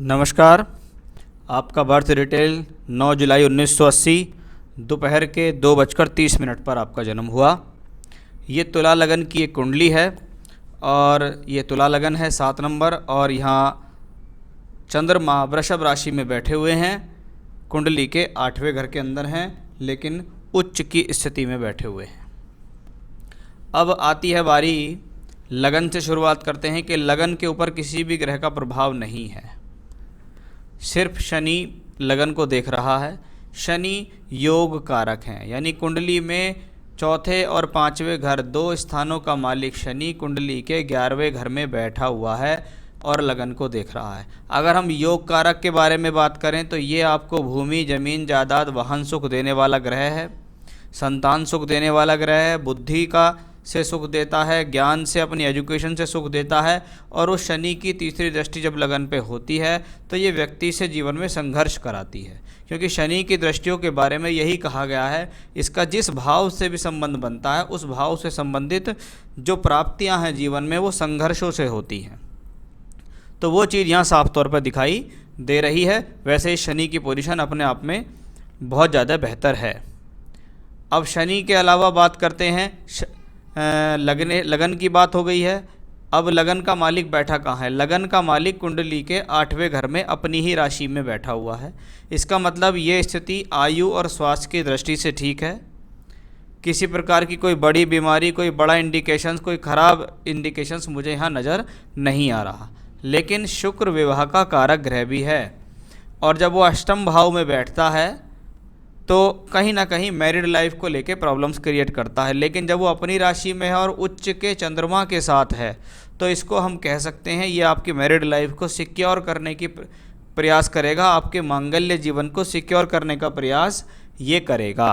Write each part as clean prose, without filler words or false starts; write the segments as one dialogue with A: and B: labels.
A: नमस्कार। आपका birth detail 9 जुलाई 1980 दोपहर के 2:30 पर आपका जन्म हुआ। ये तुला लगन की एक कुंडली है और ये तुला लगन है 7 नंबर, और यहाँ चंद्रमा वृषभ राशि में बैठे हुए हैं। कुंडली के 8वें घर के अंदर हैं, लेकिन उच्च की स्थिति में बैठे हुए हैं। अब आती है बारी लगन से। शुरुआत करते हैं कि लगन के ऊपर किसी भी ग्रह का प्रभाव नहीं है, सिर्फ शनि लगन को देख रहा है। शनि योग कारक हैं, यानी कुंडली में चौथे और 5वें घर, 2 स्थानों का मालिक शनि कुंडली के 11वें घर में बैठा हुआ है और लगन को देख रहा है। अगर हम योग कारक के बारे में बात करें तो ये आपको भूमि, जमीन, जायदाद, वाहन सुख देने वाला ग्रह है, संतान सुख देने वाला ग्रह है, बुद्धि का से सुख देता है, ज्ञान से, अपनी एजुकेशन से सुख देता है। और उस शनि की तीसरी दृष्टि जब लगन पे होती है तो ये व्यक्ति से जीवन में संघर्ष कराती है, क्योंकि शनि की दृष्टियों के बारे में यही कहा गया है, इसका जिस भाव से भी संबंध बनता है उस भाव से संबंधित जो प्राप्तियां हैं जीवन में वो संघर्षों से होती हैं। तो वो चीज़ यहाँ साफ तौर पर दिखाई दे रही है। वैसे ही शनि की पोजीशन अपने आप में बहुत ज़्यादा बेहतर है। अब शनि के अलावा बात करते हैं, लगन की बात हो गई है। अब लगन का मालिक बैठा कहाँ है? लगन का मालिक कुंडली के 8वें घर में अपनी ही राशि में बैठा हुआ है। इसका मतलब ये स्थिति आयु और स्वास्थ्य की दृष्टि से ठीक है। किसी प्रकार की कोई बड़ी बीमारी, कोई बड़ा इंडिकेशंस, कोई ख़राब इंडिकेशंस मुझे यहाँ नज़र नहीं आ रहा। लेकिन शुक्र विवाह का कारक ग्रह भी है, और जब वो अष्टम भाव में बैठता है तो कहीं ना कहीं मैरिड लाइफ को लेके प्रॉब्लम्स क्रिएट करता है। लेकिन जब वो अपनी राशि में है और उच्च के चंद्रमा के साथ है तो इसको हम कह सकते हैं ये आपकी मैरिड लाइफ को सिक्योर करने की प्रयास करेगा, आपके मांगल्य जीवन को सिक्योर करने का प्रयास ये करेगा।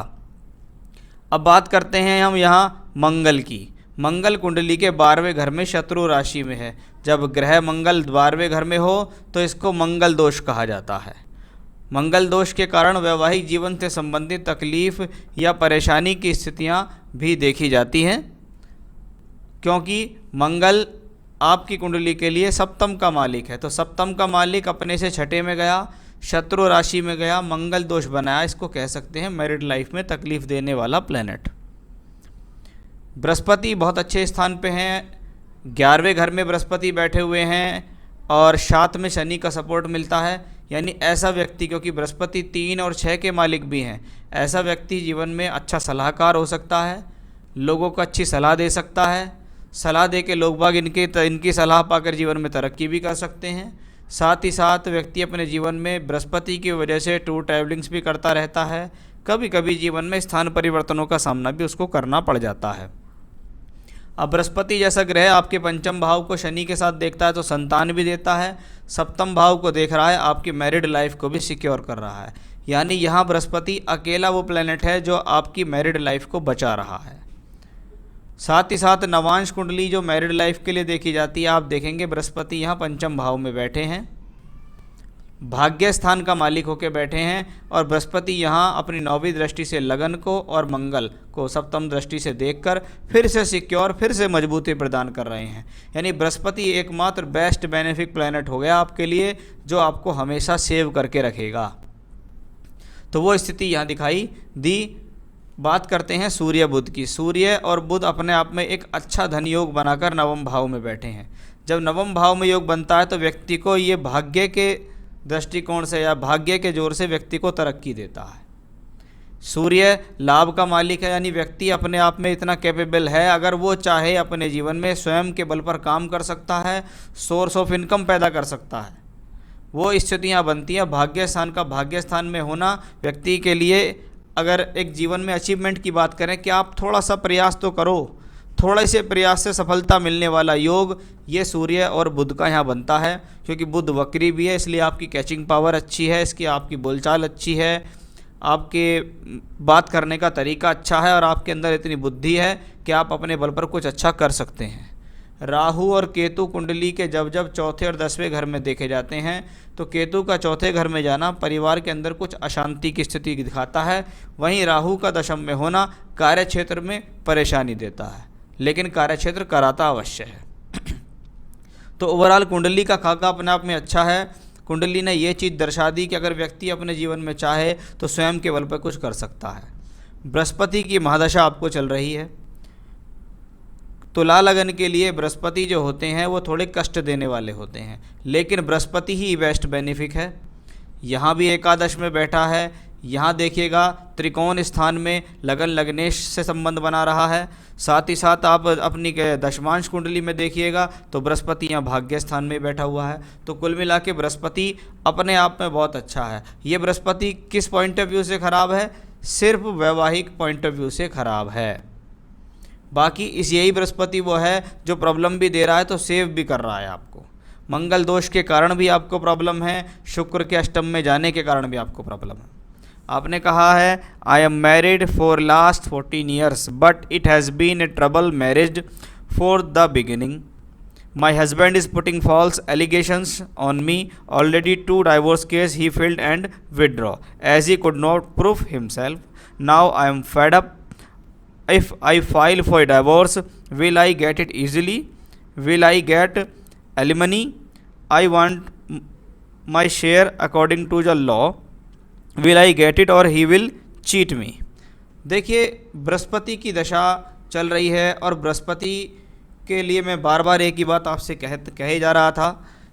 A: अब बात करते हैं हम यहाँ मंगल की। मंगल कुंडली के 12वें घर में शत्रु राशि में है। जब ग्रह मंगल 12वें घर में हो तो इसको मंगल दोष कहा जाता है। मंगल दोष के कारण वैवाहिक जीवन से संबंधित तकलीफ या परेशानी की स्थितियां भी देखी जाती हैं, क्योंकि मंगल आपकी कुंडली के लिए सप्तम का मालिक है। तो सप्तम का मालिक अपने से छठे में गया, शत्रु राशि में गया, मंगल दोष बनाया। इसको कह सकते हैं मैरिड लाइफ में तकलीफ देने वाला प्लैनेट। बृहस्पति बहुत अच्छे स्थान पे हैं, 11वें घर में बृहस्पति बैठे हुए हैं और 7 में शनि का सपोर्ट मिलता है। यानी ऐसा व्यक्ति, क्योंकि बृहस्पति 3 और 6 के मालिक भी हैं, ऐसा व्यक्ति जीवन में अच्छा सलाहकार हो सकता है, लोगों को अच्छी सलाह दे सकता है। सलाह दे के लोग बाग इनकी सलाह पाकर जीवन में तरक्की भी कर सकते हैं। साथ ही साथ व्यक्ति अपने जीवन में बृहस्पति की वजह से टूर ट्रैवलिंग्स भी करता रहता है। कभी कभी जीवन में स्थान परिवर्तनों का सामना भी उसको करना पड़ जाता है। अब बृहस्पति जैसा ग्रह आपके पंचम भाव को शनि के साथ देखता है तो संतान भी देता है, सप्तम भाव को देख रहा है, आपकी मैरिड लाइफ को भी सिक्योर कर रहा है। यानी यहाँ बृहस्पति अकेला वो प्लेनेट है जो आपकी मैरिड लाइफ को बचा रहा है। साथ ही साथ नवांश कुंडली जो मैरिड लाइफ के लिए देखी जाती है, आप देखेंगे बृहस्पति यहाँ पंचम भाव में बैठे हैं, भाग्य स्थान का मालिक होकर बैठे हैं। और बृहस्पति यहाँ अपनी 9वीं दृष्टि से लगन को और मंगल को सप्तम दृष्टि से देखकर फिर से सिक्योर, फिर से मजबूती प्रदान कर रहे हैं। यानी बृहस्पति एकमात्र बेस्ट बेनिफिक प्लैनेट हो गया आपके लिए, जो आपको हमेशा सेव करके रखेगा। तो वो स्थिति यहाँ दिखाई दी। बात करते हैं सूर्य बुध की। सूर्य और बुध अपने आप में एक अच्छा धन योग बनाकर नवम भाव में बैठे हैं। जब नवम भाव में योग बनता है तो व्यक्ति को ये भाग्य के दृष्टिकोण से या भाग्य के जोर से व्यक्ति को तरक्की देता है। सूर्य लाभ का मालिक है, यानी व्यक्ति अपने आप में इतना कैपेबल है, अगर वो चाहे अपने जीवन में स्वयं के बल पर काम कर सकता है, सोर्स ऑफ इनकम पैदा कर सकता है। वो स्थितियाँ बनती हैं। भाग्य स्थान का भाग्य स्थान में होना व्यक्ति के लिए, अगर एक जीवन में अचीवमेंट की बात करें कि आप थोड़ा सा प्रयास तो करो, थोड़े से प्रयास से सफलता मिलने वाला योग ये सूर्य और बुध का यहाँ बनता है। क्योंकि बुध वक्री भी है, इसलिए आपकी कैचिंग पावर अच्छी है, इसकी आपकी बोलचाल अच्छी है, आपके बात करने का तरीका अच्छा है और आपके अंदर इतनी बुद्धि है कि आप अपने बल पर कुछ अच्छा कर सकते हैं। राहु और केतु कुंडली के जब जब चौथे और 10वें घर में देखे जाते हैं तो केतु का चौथे घर में जाना परिवार के अंदर कुछ अशांति की स्थिति दिखाता है। वहीं राहु का दशम में होना कार्य क्षेत्र में परेशानी देता है, लेकिन कार्यक्षेत्र कराता अवश्य है। तो ओवरऑल कुंडली का खाका अपने आप में अच्छा है। कुंडली ने ये चीज़ दर्शा दी कि अगर व्यक्ति अपने जीवन में चाहे तो स्वयं के बल पर कुछ कर सकता है। बृहस्पति की महादशा आपको चल रही है। तुला लगन के लिए बृहस्पति जो होते हैं वो थोड़े कष्ट देने वाले होते हैं, लेकिन बृहस्पति ही बेस्ट बेनिफिक है। यहाँ भी एकादश में बैठा है, यहाँ देखिएगा त्रिकोण स्थान में लगन लग्नेश से संबंध बना रहा है। साथ ही साथ आप अपनी दशमांश कुंडली में देखिएगा तो बृहस्पति यहाँ भाग्य स्थान में बैठा हुआ है। तो कुल मिला के बृहस्पति अपने आप में बहुत अच्छा है। ये बृहस्पति किस पॉइंट ऑफ व्यू से ख़राब है? सिर्फ वैवाहिक पॉइंट ऑफ व्यू से ख़राब है। बाकी इस यही बृहस्पति वो है जो प्रॉब्लम भी दे रहा है तो सेव भी कर रहा है आपको। मंगल दोष के कारण भी आपको प्रॉब्लम है, शुक्र के अष्टम में जाने के कारण भी आपको प्रॉब्लम है। आपने कहा है I am married for last 14 years but it has been a trouble marriage for the beginning. My husband is putting false allegations on me. Already 2 divorce case he filed and withdraw as he could not proof himself. Now I am fed up. If I file for a divorce, will I get it easily? Will I get alimony? I want my share according to the law. Will I get it or he will cheat me? देखिए बृहस्पति की दशा चल रही है और बृहस्पति के लिए मैं बार बार एक ही बात आपसे कहे जा रहा था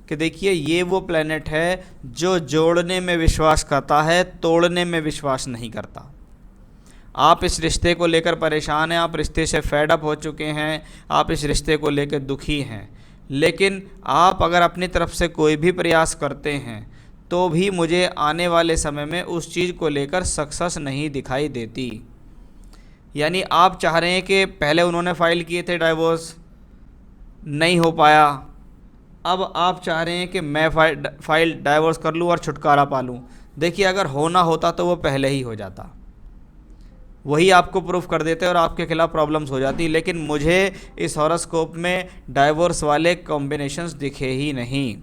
A: कि देखिए ये वो प्लैनेट है जो जोड़ने में विश्वास करता है, तोड़ने में विश्वास नहीं करता। आप इस रिश्ते को लेकर परेशान हैं, आप रिश्ते से फेड अप हो चुके हैं, आप इस रिश्ते को लेकर दुखी हैं, लेकिन आप अगर अपनी तरफ से कोई भी प्रयास करते हैं तो भी मुझे आने वाले समय में उस चीज़ को लेकर सक्सेस नहीं दिखाई देती। यानी आप चाह रहे हैं कि पहले उन्होंने फ़ाइल किए थे डाइवोर्स, नहीं हो पाया, अब आप चाह रहे हैं कि मैं फाइल डाइवोर्स कर लूँ और छुटकारा पा लूँ। देखिए अगर होना होता तो वो पहले ही हो जाता, वही आपको प्रूफ कर देते और आपके खिलाफ प्रॉब्लम्स हो जाती। लेकिन मुझे इस हॉरोस्कोप में डाइवोर्स वाले कॉम्बिनेशंस दिखे ही नहीं।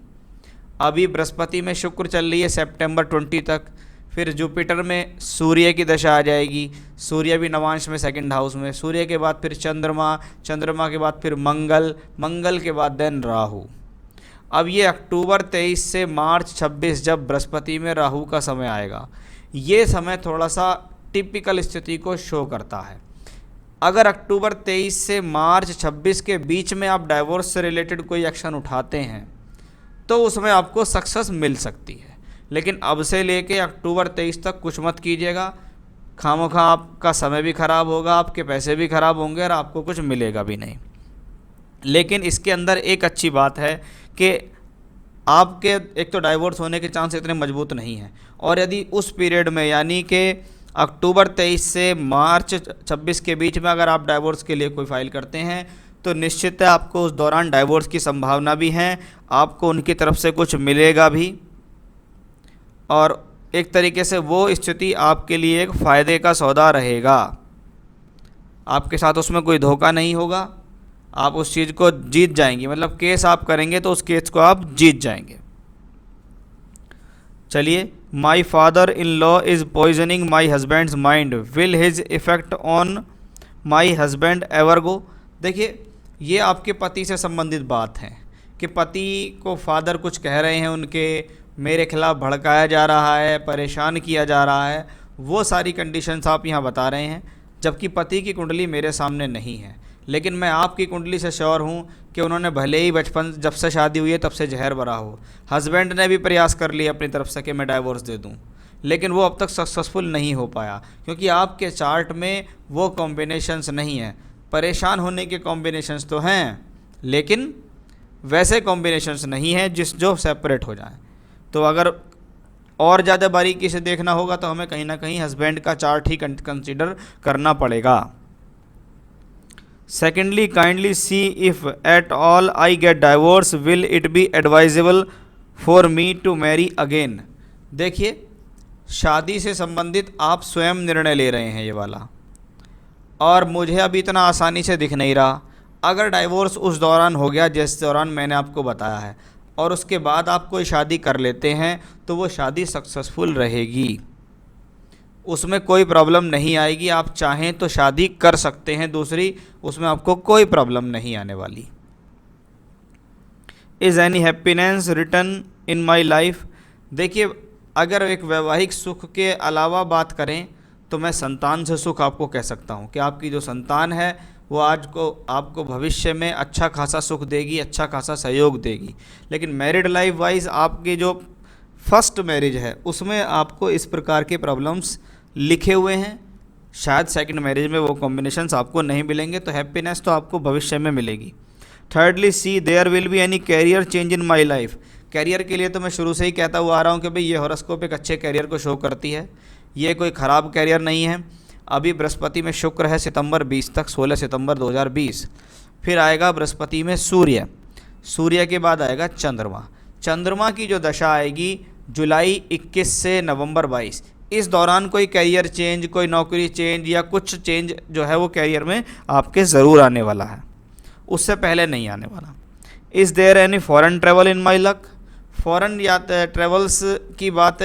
A: अभी बृहस्पति में शुक्र चल रही है सितंबर 20 तक, फिर जुपिटर में सूर्य की दशा आ जाएगी, सूर्य भी नवांश में सेकंड हाउस में, सूर्य के बाद फिर चंद्रमा, चंद्रमा के बाद फिर मंगल, मंगल के बाद देन राहु। अब ये अक्टूबर 23 से मार्च 26 जब बृहस्पति में राहु का समय आएगा, ये समय थोड़ा सा टिपिकल स्थिति को शो करता है। अगर अक्टूबर 23 से मार्च 26 के बीच में आप डाइवोर्स से रिलेटेड कोई एक्शन उठाते हैं तो उसमें आपको सक्सेस मिल सकती है, लेकिन अब से लेके अक्टूबर 23 तक कुछ मत कीजिएगा, खामोखा आपका समय भी ख़राब होगा, आपके पैसे भी ख़राब होंगे और आपको कुछ मिलेगा भी नहीं। लेकिन इसके अंदर एक अच्छी बात है कि आपके एक तो डाइवोर्स होने के चांस इतने मजबूत नहीं हैं, और यदि उस पीरियड में यानी कि अक्टूबर 23 से मार्च 26 के बीच में अगर आप डाइवोर्स के लिए कोई फ़ाइल करते हैं तो निश्चित है आपको उस दौरान डाइवोर्स की संभावना भी है, आपको उनकी तरफ से कुछ मिलेगा भी, और एक तरीके से वो स्थिति आपके लिए एक फ़ायदे का सौदा रहेगा। आपके साथ उसमें कोई धोखा नहीं होगा, आप उस चीज़ को जीत जाएंगी, मतलब केस आप करेंगे तो उस केस को आप जीत जाएंगे। चलिए, my father in law is poisoning my husband's mind, will his effect on my husband ever go. देखिए ये आपके पति से संबंधित बात है कि पति को फादर कुछ कह रहे हैं, उनके मेरे खिलाफ भड़काया जा रहा है, परेशान किया जा रहा है, वो सारी कंडीशंस आप यहाँ बता रहे हैं, जबकि पति की कुंडली मेरे सामने नहीं है। लेकिन मैं आपकी कुंडली से श्योर हूँ कि उन्होंने भले ही बचपन जब से शादी हुई है तब से जहर भरा हो, हस्बैंड ने भी प्रयास कर लिया अपनी तरफ से कि मैं डाइवोर्स दे दूँ, लेकिन वो अब तक सक्सेसफुल नहीं हो पाया, क्योंकि आपके चार्ट में वो कॉम्बिनेशंस नहीं है। परेशान होने के कॉम्बिनेशंस तो हैं, लेकिन वैसे कॉम्बिनेशंस नहीं हैं जो सेपरेट हो जाएं। तो अगर और ज़्यादा बारीकी से देखना होगा तो हमें कहीं ना कहीं हस्बैंड का चार्ट ही कंसिडर करना पड़ेगा। Secondly, kindly see if at all I get divorce will it be advisable for me to marry again. देखिए, शादी से संबंधित आप स्वयं निर्णय ले रहे हैं ये वाला, और मुझे अभी इतना आसानी से दिख नहीं रहा। अगर डाइवोर्स उस दौरान हो गया जिस दौरान मैंने आपको बताया है, और उसके बाद आप कोई शादी कर लेते हैं तो वो शादी सक्सेसफुल रहेगी, उसमें कोई प्रॉब्लम नहीं आएगी। आप चाहें तो शादी कर सकते हैं दूसरी, उसमें आपको कोई प्रॉब्लम नहीं आने वाली। Is any happiness return in my life, देखिए, अगर एक वैवाहिक सुख के अलावा बात करें तो मैं संतान से सुख आपको कह सकता हूँ कि आपकी जो संतान है वो आज को आपको भविष्य में अच्छा खासा सुख देगी, अच्छा खासा सहयोग देगी। लेकिन मैरिड लाइफ वाइज आपकी जो फर्स्ट मैरिज है उसमें आपको इस प्रकार के प्रॉब्लम्स लिखे हुए हैं। शायद सेकंड मैरिज में वो कॉम्बिनेशंस आपको नहीं मिलेंगे, तो हैप्पीनेस तो आपको भविष्य में मिलेगी। Thirdly, see there will be any career change in my life. Career के लिए तो मैं शुरू से ही कहता हुआ आ रहा हूँ कि भाई ये हॉरोस्कोप एक अच्छे कैरियर को शो करती है, ये कोई ख़राब कैरियर नहीं है। अभी बृहस्पति में शुक्र है सितंबर 20 तक, 16 सितंबर 2020। फिर आएगा बृहस्पति में सूर्य, सूर्य के बाद आएगा चंद्रमा। चंद्रमा की जो दशा आएगी जुलाई 21 से नवंबर 22, इस दौरान कोई कैरियर चेंज, कोई नौकरी चेंज या कुछ चेंज जो है वो कैरियर में आपके ज़रूर आने वाला है, उससे पहले नहीं आने वाला। Is there any foreign travel in my luck. Foreign या ट्रैवल्स की बात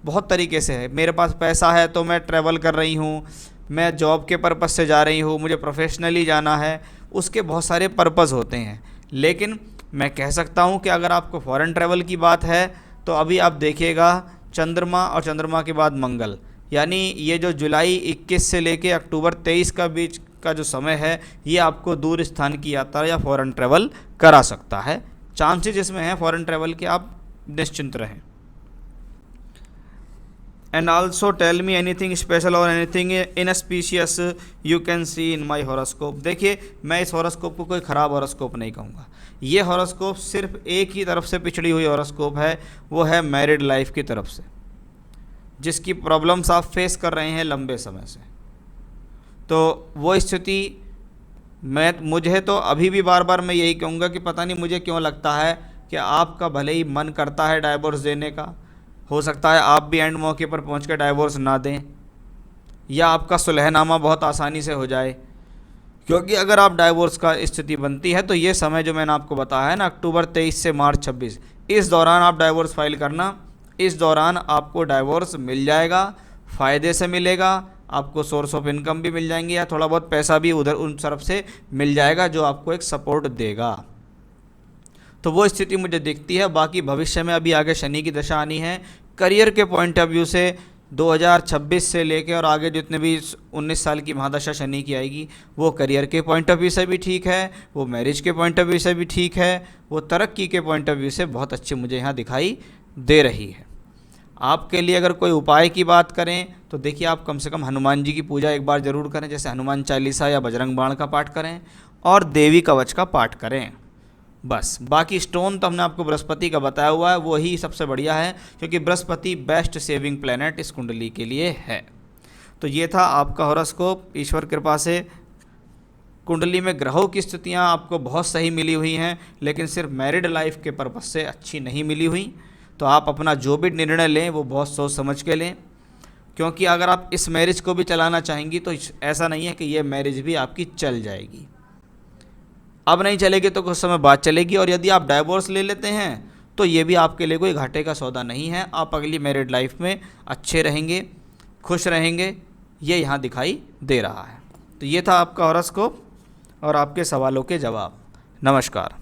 A: बहुत तरीके से है। मेरे पास पैसा है तो मैं ट्रैवल कर रही हूँ, मैं जॉब के पर्पज़ से जा रही हूँ, मुझे प्रोफेशनली जाना है, उसके बहुत सारे पर्पज़ होते हैं। लेकिन मैं कह सकता हूँ कि अगर आपको फॉरेन ट्रैवल की बात है तो अभी आप देखिएगा चंद्रमा और चंद्रमा के बाद मंगल, यानी ये जो जुलाई 21 से लेके अक्टूबर 23 का बीच का जो समय है ये आपको दूर स्थान की यात्रा या फॉरेन ट्रैवल करा सकता है। चांसेस इसमें हैं फॉरेन ट्रैवल के, आप निश्चिंत रहें। And also tell me anything special और anything inauspicious you can see in my horoscope. देखिए, मैं इस हॉरोस्कोप को कोई ख़राब हॉरोस्कोप नहीं कहूँगा। ये हॉरोस्कोप सिर्फ एक ही तरफ से पिछड़ी हुई हॉरोस्कोप है, वो है मैरिड लाइफ की तरफ से, जिसकी प्रॉब्लम्स आप फेस कर रहे हैं लंबे समय से। तो वो स्थिति मुझे तो अभी भी बार बार मैं यही कहूँगा कि पता नहीं मुझे क्यों लगता है कि आपका भले ही मन करता है डाइवोर्स देने का, हो सकता है आप भी एंड मौके पर पहुँच कर डाइवोर्स ना दें, या आपका सुलहनामा बहुत आसानी से हो जाए। क्योंकि अगर आप डाइवोर्स का स्थिति बनती है तो ये समय जो मैंने आपको बताया है ना, अक्टूबर 23 से मार्च 26, इस दौरान आप डाइवोर्स फाइल करना। इस दौरान आपको डाइवोर्स मिल जाएगा, फ़ायदे से मिलेगा, आपको सोर्स ऑफ इनकम भी मिल जाएंगे या थोड़ा बहुत पैसा भी उधर उन तरफ से मिल जाएगा जो आपको एक सपोर्ट देगा। तो वो स्थिति मुझे दिखती है। बाकी भविष्य में अभी आगे शनि की दशा आनी है। करियर के पॉइंट ऑफ व्यू से 2026 से लेके और आगे जितने भी 19 साल की महादशा शनि की आएगी वो करियर के पॉइंट ऑफ व्यू से भी ठीक है, वो मैरिज के पॉइंट ऑफ व्यू से भी ठीक है, वो तरक्की के पॉइंट ऑफ व्यू से बहुत अच्छी मुझे यहाँ दिखाई दे रही है। आपके लिए अगर कोई उपाय की बात करें तो देखिए, आप कम से कम हनुमान जी की पूजा एक बार ज़रूर करें, जैसे हनुमान चालीसा या बजरंग बाण का पाठ करें और देवी कवच का पाठ करें। बस बाकी स्टोन तो हमने आपको बृहस्पति का बताया हुआ है, वो ही सबसे बढ़िया है, क्योंकि बृहस्पति बेस्ट सेविंग प्लैनेट इस कुंडली के लिए है। तो ये था आपका हॉरोस्कोप। ईश्वर कृपा से कुंडली में ग्रहों की स्थितियाँ आपको बहुत सही मिली हुई हैं, लेकिन सिर्फ मैरिड लाइफ के पर्पज़ से अच्छी नहीं मिली हुई। तो आप अपना जो भी निर्णय लें वो बहुत सोच समझ के लें, क्योंकि अगर आप इस मैरिज को भी चलाना चाहेंगी तो ऐसा नहीं है कि ये मैरिज भी आपकी चल जाएगी। अब नहीं चलेगी तो कुछ समय बाद चलेगी, और यदि आप डाइवोर्स ले लेते हैं तो ये भी आपके लिए कोई घाटे का सौदा नहीं है। आप अगली मैरिड लाइफ में अच्छे रहेंगे, खुश रहेंगे, ये यहाँ दिखाई दे रहा है। तो ये था आपका हॉरोस्कोप और आपके सवालों के जवाब। नमस्कार।